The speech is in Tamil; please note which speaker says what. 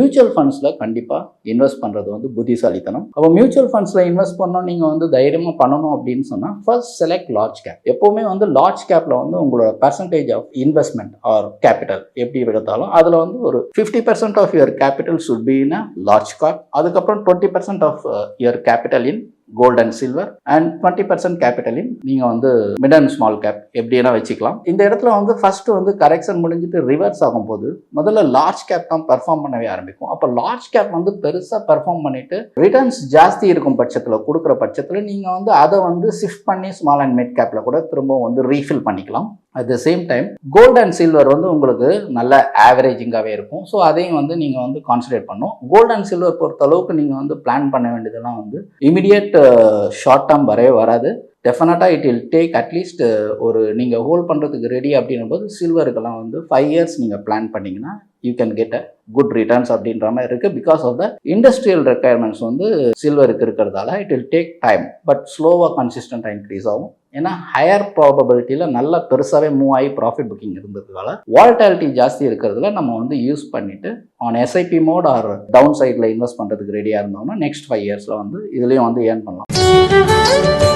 Speaker 1: மியூச்சுவல் ஃபண்ட்ஸில் கண்டிப்பாக இன்வெஸ்ட் பண்ணுறது வந்து புத்திசாலித்தனம். அப்போ மியூச்சுவல் ஃபண்ட்ஸில் இன்வெஸ்ட் பண்ணோம் நீங்கள் வந்து தைரியமாக பண்ணணும் அப்படின்னு சொன்னால் ஃபர்ஸ்ட் செலக்ட் லார்ஜ் கேப். எப்போவுமே வந்து லார்ஜ் கேப்பில் வந்து உங்களோட percentage of investment or capital எப்படி எடுத்தாலும் அதில் வந்து ஒரு 50% of your capital should be in a large cap. அதுக்கப்புறம் 20% of your capital in gold and silver and 20% கேபிட்டலின் நீங்கள் வந்து மிட் அண்ட் ஸ்மால் கேப் எப்படின்னா வச்சுக்கலாம். இந்த இடத்துல வந்து ஃபர்ஸ்ட் வந்து கரெக்ஷன் முடிஞ்சிட்டு ரிவர்ஸ் ஆகும்போது முதல்ல லார்ஜ் கேப் தான் பெர்ஃபார்ம் பண்ணவே ஆரம்பிக்கும். அப்போ லார்ஜ் கேப் வந்து பெருசாக பெர்ஃபார்ம் பண்ணிட்டு ரிட்டர்ன்ஸ் ஜாஸ்தி இருக்கும் பட்சத்தில் கொடுக்குற பட்சத்தில் நீங்கள் வந்து அதை வந்து ஷிஃப்ட் பண்ணி ஸ்மால் அண்ட் மிட் கேப்பில் கூட திரும்ப வந்து ரீஃபில் பண்ணிக்கலாம். At the same time gold and silver வந்து உங்களுக்கு நல்ல ஆவரேஜிங்காகவே இருக்கும். ஸோ அதையும் வந்து நீங்கள் வந்து கான்சன்ட்ரேட் பண்ணணும். கோல்ட் அண்ட் சில்வர் பொறுத்த அளவுக்கு நீங்கள் வந்து பிளான் பண்ண வேண்டியதெல்லாம் வந்து இமிடியேட் ஷார்ட் டேர்ம் வரவே வராது. டெஃபினட்டாக இட் வில் டேக் அட்லீஸ்ட் ஒரு நீங்கள் ஹோல்ட் பண்ணுறதுக்கு ரெடி அப்படின்னும் போது சில்வருக்கெல்லாம் வந்து 5 years நீங்கள் பிளான் பண்ணிங்கன்னா you can get a good returns அப்படின்ற மாதிரி இருக்குது. Because of the industrial requirements வந்து சில்வருக்கு இருக்கிறதால it will take time but ஸ்லோவாக கன்சிஸ்டண்ட்டாக இன்க்ரீஸ் ஆகும். ஏன்னா ஹையர் ப்ராபபிலிட்டியில் நல்லா பெருசாகவே மூவ் ஆகி ப்ராஃபிட் புக்கிங் இருந்ததுனால வால்டாலிட்டி ஜாஸ்தி இருக்கிறதுல நம்ம வந்து யூஸ் பண்ணிவிட்டு on SIP mode or down சைடில் இன்வெஸ்ட் பண்ணுறதுக்கு ரெடியாக இருந்தோம்னா நெக்ஸ்ட் 5 yearsல வந்து இதுலேயும் வந்து ஏர்ன் பண்ணலாம்.